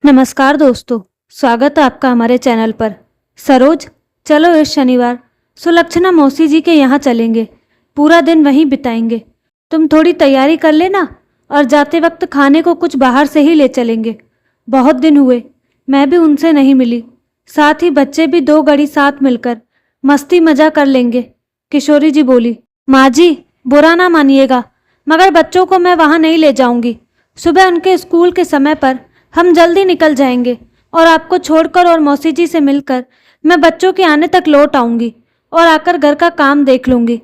नमस्कार दोस्तों, स्वागत है आपका हमारे चैनल पर। सरोज, चलो इस शनिवार सुलक्षणा मौसी जी के यहाँ चलेंगे। पूरा दिन वहीं बिताएंगे। तुम थोड़ी तैयारी कर लेना और जाते वक्त खाने को कुछ बाहर से ही ले चलेंगे। बहुत दिन हुए, मैं भी उनसे नहीं मिली। साथ ही बच्चे भी 2 घड़ी साथ मिलकर मस्ती मजा कर लेंगे। किशोरी जी बोली। माँ जी, बुरा ना मानिएगा, मगर बच्चों को मैं वहाँ नहीं ले जाऊंगी। सुबह उनके स्कूल के समय पर हम जल्दी निकल जाएंगे और आपको छोड़कर और मौसी जी से मिलकर मैं बच्चों के आने तक लौट आऊंगी और आकर घर का काम देख लूंगी।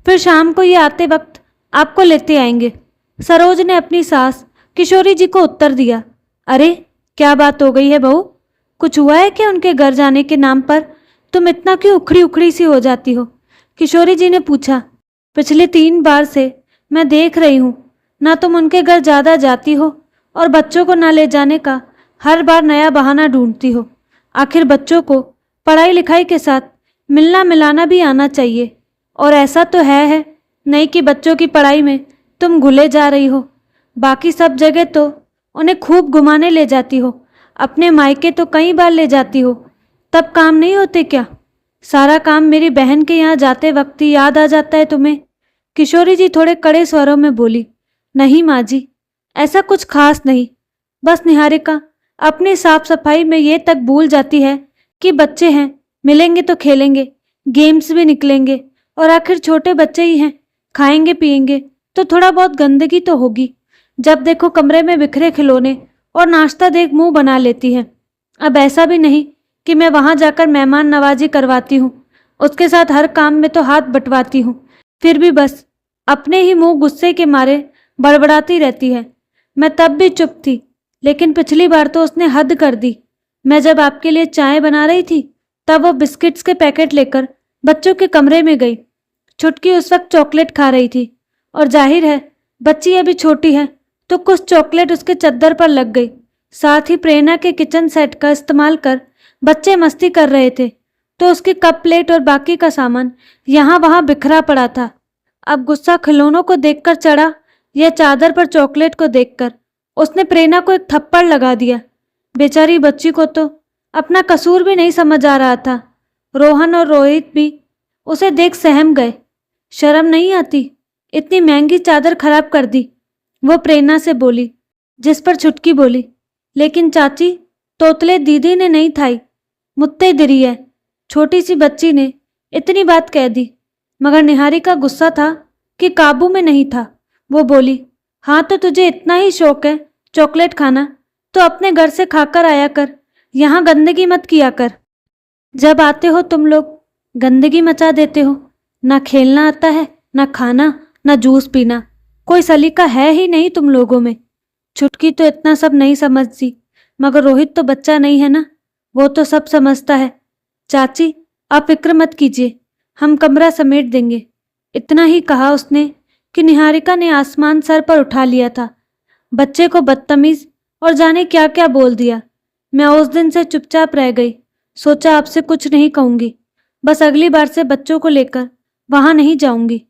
फिर शाम को ये आते वक्त आपको लेते आएंगे। सरोज ने अपनी सास किशोरी जी को उत्तर दिया। अरे, क्या बात हो गई है बहू? कुछ हुआ है क्या उनके घर जाने के नाम पर? तुम इतना क्यों उखड़ी उखड़ी सी हो जाती हो? किशोरी जी ने पूछा। पिछले 3 बार से मैं देख रही हूँ, ना तुम उनके घर ज़्यादा जाती हो और बच्चों को ना ले जाने का हर बार नया बहाना ढूंढती हो। आखिर बच्चों को पढ़ाई लिखाई के साथ मिलना मिलाना भी आना चाहिए। और ऐसा तो है नहीं कि बच्चों की पढ़ाई में तुम घुले जा रही हो। बाकी सब जगह तो उन्हें खूब घुमाने ले जाती हो। अपने मायके तो कई बार ले जाती हो, तब काम नहीं होते क्या? सारा काम मेरी बहन के यहाँ जाते वक्त ही याद आ जाता है तुम्हें? किशोरी जी थोड़े कड़े स्वरों में बोली। नहीं माँ जी, ऐसा कुछ खास नहीं। बस निहारिका अपनी साफ सफाई में ये तक भूल जाती है कि बच्चे हैं, मिलेंगे तो खेलेंगे, गेम्स भी निकलेंगे, और आखिर छोटे बच्चे ही हैं, खाएंगे पिएंगे तो थोड़ा बहुत गंदगी तो होगी। जब देखो कमरे में बिखरे खिलौने और नाश्ता देख मुंह बना लेती है। अब ऐसा भी नहीं कि मैं वहां जाकर मेहमान नवाजी करवाती हूँ, उसके साथ हर काम में तो हाथ बंटवाती हूँ। फिर भी बस अपने ही मुंह गुस्से के मारे बड़बड़ाती रहती है। मैं तब भी चुप थी, लेकिन पिछली बार तो उसने हद कर दी। मैं जब आपके लिए चाय बना रही थी, तब वो बिस्किट्स के पैकेट लेकर बच्चों के कमरे में गई। छुटकी उस वक्त चॉकलेट खा रही थी, और जाहिर है बच्ची अभी छोटी है तो कुछ चॉकलेट उसके चद्दर पर लग गई। साथ ही प्रेरणा के किचन सेट का इस्तेमाल कर बच्चे मस्ती कर रहे थे, तो उसकी कप प्लेट और बाकी का सामान यहाँ वहाँ बिखरा पड़ा था। अब गुस्सा खिलौनों को देखकर चढ़ा या चादर पर चॉकलेट को देखकर? उसने प्रेरणा को एक थप्पड़ लगा दिया। बेचारी बच्ची को तो अपना कसूर भी नहीं समझ आ रहा था। रोहन और रोहित भी उसे देख सहम गए। शर्म नहीं आती? इतनी महंगी चादर खराब कर दी, वो प्रेरणा से बोली। जिस पर छुटकी बोली, लेकिन चाची, तोतले दीदी ने नहीं थाई, मुत्ते दिरी है। छोटी सी बच्ची ने इतनी बात कह दी, मगर निहारिका गुस्सा था कि काबू में नहीं था। वो बोली, हाँ तो तुझे इतना ही शौक है चॉकलेट खाना, तो अपने घर से खाकर आया कर, यहाँ गंदगी मत किया कर। जब आते हो तुम लोग गंदगी मचा देते हो। ना खेलना आता है, ना खाना, ना जूस पीना। कोई सलीका है ही नहीं तुम लोगों में। छुटकी तो इतना सब नहीं समझती, मगर रोहित तो बच्चा नहीं है ना, वो तो सब समझता है। चाची, आप फिक्र मत कीजिए, हम कमरा समेट देंगे। इतना ही कहा उसने कि निहारिका ने आसमान सर पर उठा लिया था। बच्चे को बदतमीज और जाने क्या क्या बोल दिया। मैं उस दिन से चुपचाप रह गई। सोचा आपसे कुछ नहीं कहूंगी, बस अगली बार से बच्चों को लेकर वहां नहीं जाऊंगी,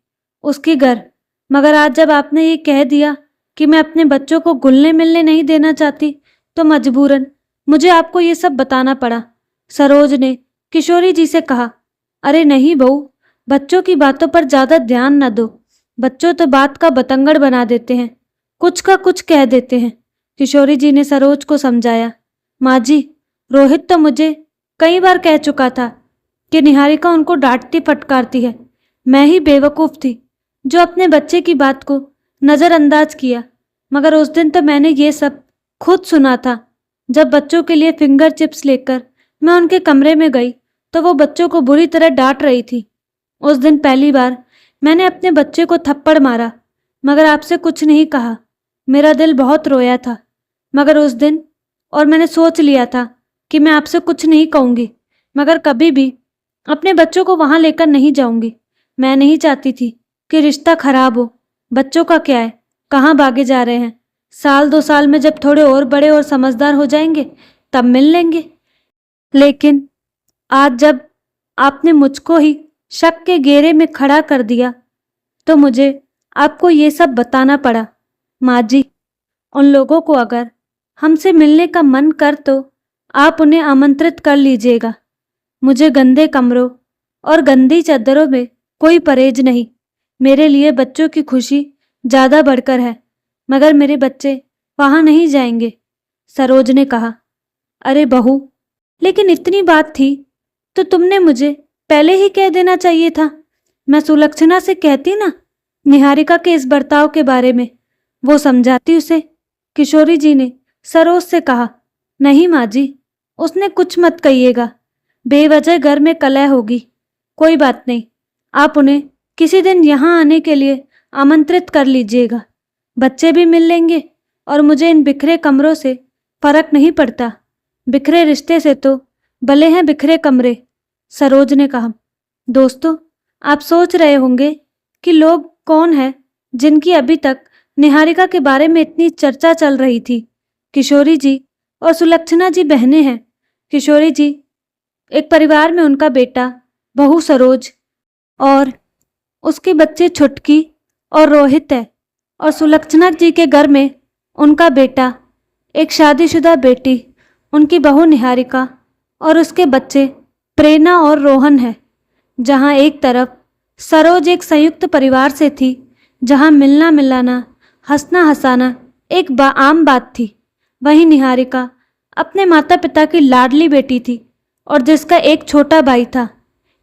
उसके घर। मगर आज जब आपने ये कह दिया कि मैं अपने बच्चों को घुलने मिलने नहीं देना चाहती, तो मजबूरन मुझे आपको ये सब बताना पड़ा। सरोज ने किशोरी जी से कहा। अरे नहीं बहू, बच्चों की बातों पर ज्यादा ध्यान न दो। बच्चों तो बात का बतंगड़ बना देते हैं, कुछ का कुछ कह देते हैं। किशोरी जी ने सरोज को समझाया। माँ जी, रोहित तो मुझे कई बार कह चुका था कि निहारिका उनको डांटती फटकारती है। मैं ही बेवकूफ़ थी जो अपने बच्चे की बात को नज़रअंदाज किया। मगर उस दिन तो मैंने ये सब खुद सुना था। जब बच्चों के लिए फिंगर चिप्स लेकर मैं उनके कमरे में गई, तो वो बच्चों को बुरी तरह डांट रही थी। उस दिन पहली बार मैंने अपने बच्चे को थप्पड़ मारा, मगर आपसे कुछ नहीं कहा। मेरा दिल बहुत रोया था, मगर उस दिन, और मैंने सोच लिया था कि मैं आपसे कुछ नहीं कहूँगी, मगर कभी भी अपने बच्चों को वहाँ लेकर नहीं जाऊँगी। मैं नहीं चाहती थी कि रिश्ता खराब हो। बच्चों का क्या है, कहाँ भागे जा रहे हैं? 1-2 साल में जब थोड़े और बड़े और समझदार हो जाएंगे, तब मिल लेंगे। लेकिन आज जब आपने मुझको ही शक के घेरे में खड़ा कर दिया, तो मुझे आपको ये सब बताना पड़ा। माँ जी, उन लोगों को अगर हमसे मिलने का मन कर तो आप उन्हें आमंत्रित कर लीजिएगा। मुझे गंदे कमरों और गंदी चादरों में कोई परहेज नहीं। मेरे लिए बच्चों की खुशी ज्यादा बढ़कर है, मगर मेरे बच्चे वहां नहीं जाएंगे, सरोज ने कहा। अरे बहू, लेकिन इतनी बात थी तो तुमने मुझे पहले ही कह देना चाहिए था। मैं सुलक्षणा से कहती ना निहारिका के इस बर्ताव के बारे में, वो समझाती उसे। किशोरी जी ने सरोज से कहा, नहीं माँ जी, उसने कुछ मत कहिएगा, बेवजह घर में कलह होगी। कोई बात नहीं, आप उन्हें किसी दिन यहाँ आने के लिए आमंत्रित कर लीजिएगा। बच्चे भी मिल लेंगे और मुझे इन बिखरे कमरों से फर्क नहीं पड़ता। बिखरे रिश्ते से तो भले हैं बिखरे कमरे, सरोज ने कहा। दोस्तों, आप सोच रहे होंगे कि लोग कौन है जिनकी अभी तक निहारिका के बारे में इतनी चर्चा चल रही थी। किशोरी जी और सुलक्षणा जी बहनें हैं। किशोरी जी, एक परिवार में उनका बेटा, बहू सरोज और उसके बच्चे छुटकी और रोहित है, और सुलक्षणा जी के घर में उनका बेटा, एक शादीशुदा बेटी, उनकी बहू निहारिका और उसके बच्चे प्रेरणा और रोहन है। जहां एक तरफ सरोज एक संयुक्त परिवार से थी, जहां मिलना मिलाना, हंसना हंसाना एक आम बात थी, वहीं निहारिका अपने माता पिता की लाडली बेटी थी और जिसका एक छोटा भाई था।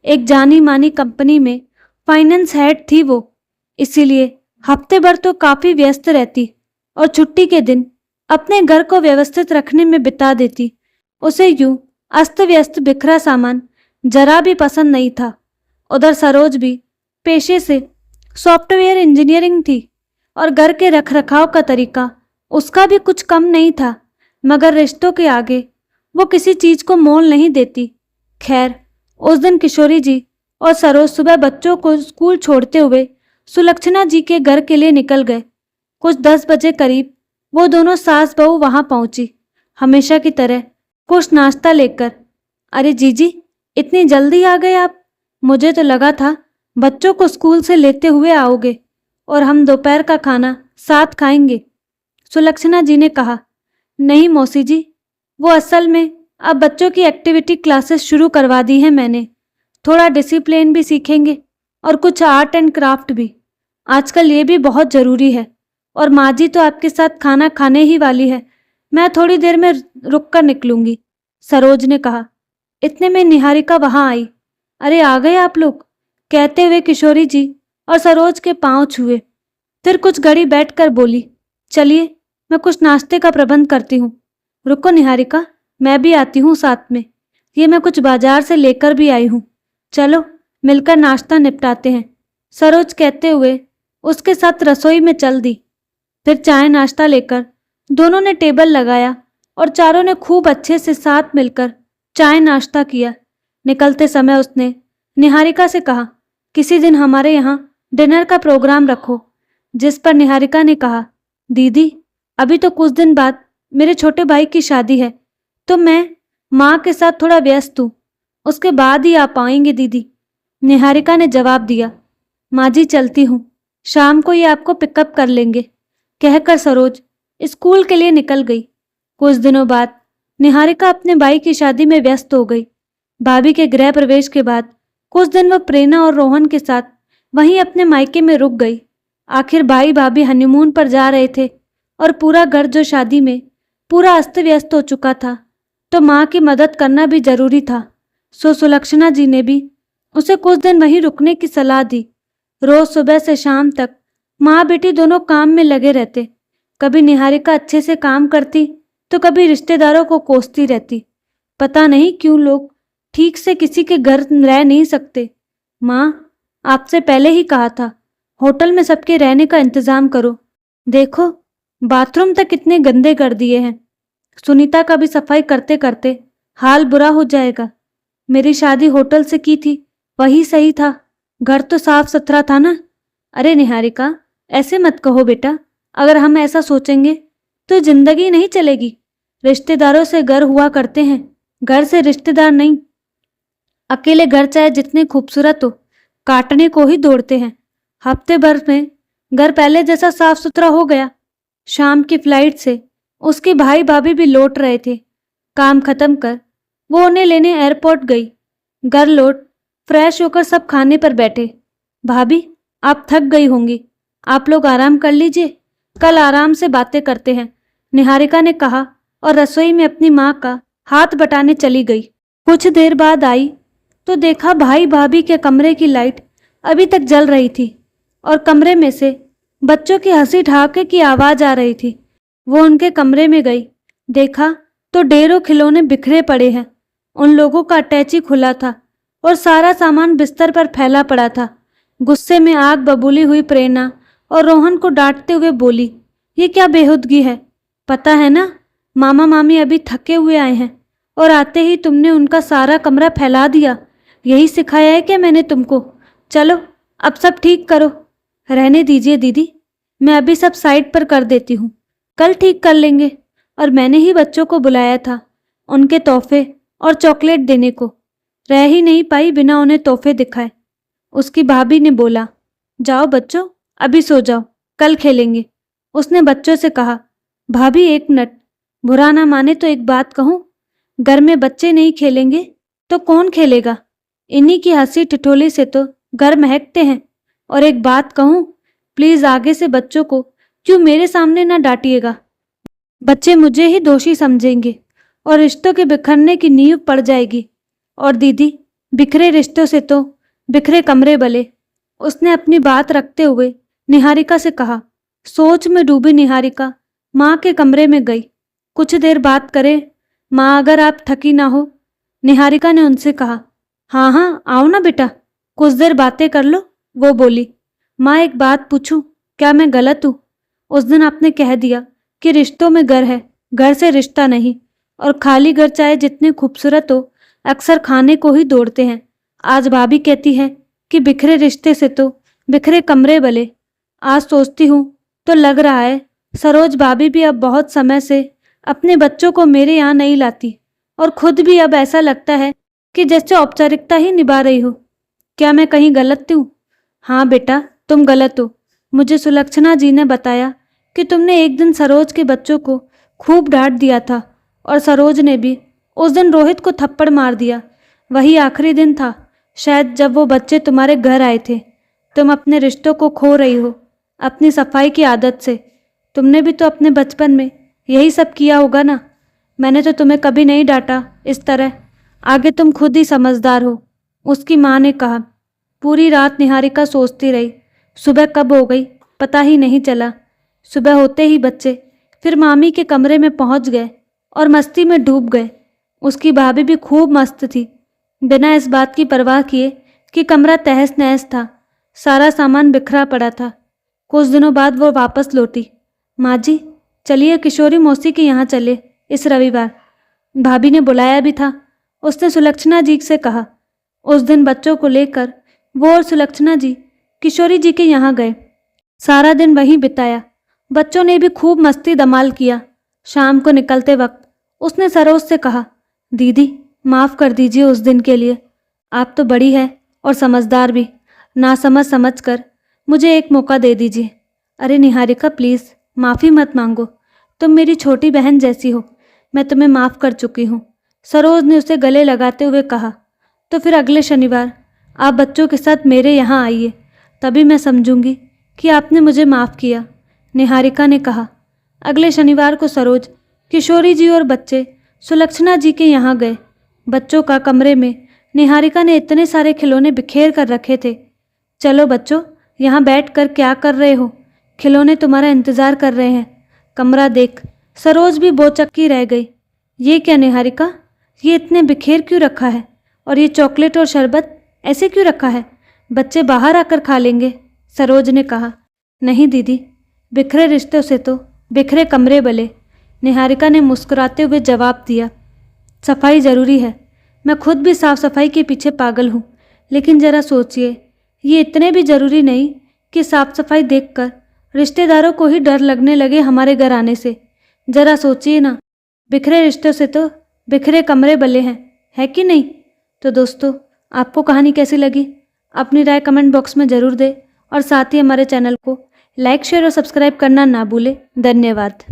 एक जानी मानी कंपनी में फाइनेंस हेड थी वो, इसीलिए हफ्ते भर तो काफी व्यस्त रहती और छुट्टी के दिन अपने घर को व्यवस्थित रखने में बिता देती। उसे यूं अस्त व्यस्त बिखरा सामान जरा भी पसंद नहीं था। उधर सरोज भी पेशे से सॉफ्टवेयर इंजीनियरिंग थी और घर के रखरखाव का तरीका उसका भी कुछ कम नहीं था, मगर रिश्तों के आगे वो किसी चीज को मोल नहीं देती। खैर, उस दिन किशोरी जी और सरोज सुबह बच्चों को स्कूल छोड़ते हुए सुलक्षणा जी के घर के लिए निकल गए। कुछ 10 बजे करीब वो दोनों सास बहू वहां पहुंची, हमेशा की तरह कुछ नाश्ता लेकर। अरे जीजी, इतनी जल्दी आ गए आप? मुझे तो लगा था बच्चों को स्कूल से लेते हुए आओगे और हम दोपहर का खाना साथ खाएंगे, सुलक्षणा जी ने कहा। नहीं मौसी जी, वो असल में अब बच्चों की एक्टिविटी क्लासेस शुरू करवा दी हैं मैंने। थोड़ा डिसिप्लिन भी सीखेंगे और कुछ आर्ट एंड क्राफ्ट भी। आजकल ये भी बहुत ज़रूरी है। और माँ जी तो आपके साथ खाना खाने ही वाली है। मैं थोड़ी देर में रुक कर निकलूंगी, सरोज ने कहा। इतने में निहारिका वहां आई। अरे आ गए आप लोग, कहते हुए किशोरी जी और सरोज के पांव छुए। फिर कुछ घड़ी बैठकर बोली, चलिए मैं कुछ नाश्ते का प्रबंध करती हूँ। रुको निहारिका, मैं भी आती हूँ साथ में। ये मैं कुछ बाजार से लेकर भी आई हूँ। चलो मिलकर नाश्ता निपटाते हैं, सरोज कहते हुए उसके साथ रसोई में चल दी। फिर चाय नाश्ता लेकर दोनों ने टेबल लगाया और चारों ने खूब अच्छे से साथ मिलकर चाय नाश्ता किया। निकलते समय उसने निहारिका से कहा, किसी दिन हमारे यहाँ डिनर का प्रोग्राम रखो। जिस पर निहारिका ने कहा, दीदी अभी तो कुछ दिन बाद मेरे छोटे भाई की शादी है, तो मैं माँ के साथ थोड़ा व्यस्त हूँ, उसके बाद ही आ पाएंगे दीदी, निहारिका ने जवाब दिया। माँ जी चलती हूँ, शाम को ये आपको पिकअप कर लेंगे, कहकर सरोज स्कूल के लिए निकल गई। कुछ दिनों बाद निहारिका अपने भाई की शादी में व्यस्त हो गई। भाभी के गृह प्रवेश के बाद कुछ दिन वह प्रेरणा और रोहन के साथ वहीं अपने मायके में रुक गई। आखिर भाई भाभी हनीमून पर जा रहे थे और पूरा घर जो शादी में पूरा अस्त व्यस्त हो चुका था, तो माँ की मदद करना भी जरूरी था। सो सुलक्षणा जी ने भी उसे कुछ दिन वहीं रुकने की सलाह दी। रोज सुबह से शाम तक माँ बेटी दोनों काम में लगे रहते। कभी निहारिका अच्छे से काम करती तो कभी रिश्तेदारों को कोसती रहती। पता नहीं क्यों लोग ठीक से किसी के घर रह नहीं सकते। माँ, आपसे पहले ही कहा था होटल में सबके रहने का इंतजाम करो। देखो बाथरूम तक कितने गंदे कर दिए हैं। सुनीता का भी सफाई करते करते हाल बुरा हो जाएगा। मेरी शादी होटल से की थी, वही सही था, घर तो साफ सुथरा था ना। अरे निहारिका, ऐसे मत कहो बेटा, अगर हम ऐसा सोचेंगे तो जिंदगी नहीं चलेगी। रिश्तेदारों से घर हुआ करते हैं, घर से रिश्तेदार नहीं। अकेले घर चाहे जितने खूबसूरत हो, काटने को ही दौड़ते हैं। हफ्ते भर में घर पहले जैसा साफ सुथरा हो गया। शाम की फ्लाइट से उसके भाई भाभी भी लौट रहे थे। काम खत्म कर वो उन्हें लेने एयरपोर्ट गई। घर लौट फ्रेश होकर सब खाने पर बैठे। भाभी, आप थक गई होंगी, आप लोग आराम कर लीजिए, कल आराम से बातें करते हैं, निहारिका ने कहा और रसोई में अपनी माँ का हाथ बटाने चली गई। कुछ देर बाद आई तो देखा भाई भाभी के कमरे की लाइट अभी तक जल रही थी और कमरे में से बच्चों की हंसी ठहाके की आवाज आ रही थी। वो उनके कमरे में गई, देखा तो ढेरों खिलौने बिखरे पड़े हैं। उन लोगों का अटैची खुला था और सारा सामान बिस्तर पर फैला पड़ा था। गुस्से में आग बबूली हुई प्रेरणा और रोहन को डांटते हुए बोली, ये क्या बेहुदगी है? पता है ना, मामा मामी अभी थके हुए आए हैं और आते ही तुमने उनका सारा कमरा फैला दिया। यही सिखाया है क्या मैंने तुमको? चलो अब सब ठीक करो। रहने दीजिए दीदी, मैं अभी सब साइड पर कर देती हूँ, कल ठीक कर लेंगे। और मैंने ही बच्चों को बुलाया था उनके तोहफे और चॉकलेट देने को, रह ही नहीं पाई बिना उन्हें तोहफे दिखाए। उसकी भाभी ने बोला, जाओ बच्चों अभी सो जाओ, कल खेलेंगे। उसने बच्चों से कहा, भाभी एक मिनट, बुरा ना माने तो एक बात कहूँ, घर में बच्चे नहीं खेलेंगे तो कौन खेलेगा? इन्हीं की हंसी ठिठोली से तो घर महकते हैं। और एक बात कहूँ, प्लीज आगे से बच्चों को क्यों मेरे सामने ना डांटिएगा, बच्चे मुझे ही दोषी समझेंगे और रिश्तों के बिखरने की नींव पड़ जाएगी। और दीदी, बिखरे रिश्तों से तो बिखरे कमरे भले। उसने अपनी बात रखते हुए निहारिका से कहा। सोच में डूबी निहारिका माँ के कमरे में गई। कुछ देर बात करे माँ, अगर आप थकी ना हो। निहारिका ने उनसे कहा, हाँ हाँ आओ ना बेटा, कुछ देर बातें कर लो। वो बोली, माँ एक बात पूछूं, क्या मैं गलत हूँ? उस दिन आपने कह दिया कि रिश्तों में घर है, घर से रिश्ता नहीं, और खाली घर चाहे जितने खूबसूरत हो अक्सर खाने को ही दौड़ते हैं। आज भाभी कहती है कि बिखरे रिश्ते से तो बिखरे कमरे भले। आज सोचती हूँ तो लग रहा है सरोज भाभी भी अब बहुत समय से अपने बच्चों को मेरे यहाँ नहीं लाती, और खुद भी अब ऐसा लगता है कि जैसे औपचारिकता ही निभा रही हो। क्या मैं कहीं गलत हूँ? हाँ बेटा, तुम गलत हो। मुझे सुलक्षणा जी ने बताया कि तुमने एक दिन सरोज के बच्चों को खूब डांट दिया था, और सरोज ने भी उस दिन रोहित को थप्पड़ मार दिया। वही आखिरी दिन था शायद जब वो बच्चे तुम्हारे घर आए थे। तुम अपने रिश्तों को खो रही हो अपनी सफाई की आदत से। तुमने भी तो अपने बचपन में यही सब किया होगा ना। मैंने तो तुम्हें कभी नहीं डांटा इस तरह, आगे तुम खुद ही समझदार हो। उसकी माँ ने कहा। पूरी रात निहारिका सोचती रही। सुबह कब हो गई पता ही नहीं चला। सुबह होते ही बच्चे फिर मामी के कमरे में पहुंच गए और मस्ती में डूब गए। उसकी भाभी भी खूब मस्त थी, बिना इस बात की परवाह किए कि कमरा तहस नहस था, सारा सामान बिखरा पड़ा था। कुछ दिनों बाद वो वापस लौटी। माँ जी, चलिए किशोरी मौसी के यहाँ चले इस रविवार, भाभी ने बुलाया भी था, उसने सुलक्षणा जी से कहा। उस दिन बच्चों को लेकर वो और सुलक्षणा जी किशोरी जी के यहाँ गए। सारा दिन वहीं बिताया। बच्चों ने भी खूब मस्ती धमाल किया। शाम को निकलते वक्त उसने सरोज से कहा, दीदी माफ़ कर दीजिए उस दिन के लिए। आप तो बड़ी है और समझदार भी, ना समझ कर मुझे एक मौका दे दीजिए। अरे निहारिका प्लीज़ माफ़ी मत मांगो, तुम मेरी छोटी बहन जैसी हो, मैं तुम्हें माफ़ कर चुकी हूँ। सरोज ने उसे गले लगाते हुए कहा। तो फिर अगले शनिवार आप बच्चों के साथ मेरे यहाँ आइए, तभी मैं समझूंगी कि आपने मुझे माफ़ किया, निहारिका ने कहा। अगले शनिवार को सरोज, किशोरी जी और बच्चे सुलक्षणा जी के यहाँ गए। बच्चों का कमरे में निहारिका ने इतने सारे खिलौने बिखेर कर रखे थे। चलो बच्चों, यहाँ बैठ कर क्या कर रहे हो, खिलौने तुम्हारा इंतज़ार कर रहे हैं, कमरा देख। सरोज भी बोचक्की रह गई। ये क्या निहारिका, ये इतने बिखेर क्यों रखा है, और ये चॉकलेट और शरबत ऐसे क्यों रखा है, बच्चे बाहर आकर खा लेंगे, सरोज ने कहा। नहीं दीदी, बिखरे रिश्तों से तो बिखरे कमरे भले, निहारिका ने मुस्कुराते हुए जवाब दिया। सफाई ज़रूरी है, मैं खुद भी साफ सफाई के पीछे पागल हूँ, लेकिन ज़रा सोचिए, ये इतने भी ज़रूरी नहीं कि साफ सफाई देखकर रिश्तेदारों को ही डर लगने लगे हमारे घर आने से। ज़रा सोचिए ना, बिखरे रिश्तों से तो बिखरे कमरे भले हैं, है कि नहीं? तो दोस्तों, आपको कहानी कैसी लगी अपनी राय कमेंट बॉक्स में ज़रूर दें, और साथ ही हमारे चैनल को लाइक शेयर और सब्सक्राइब करना ना भूलें। धन्यवाद।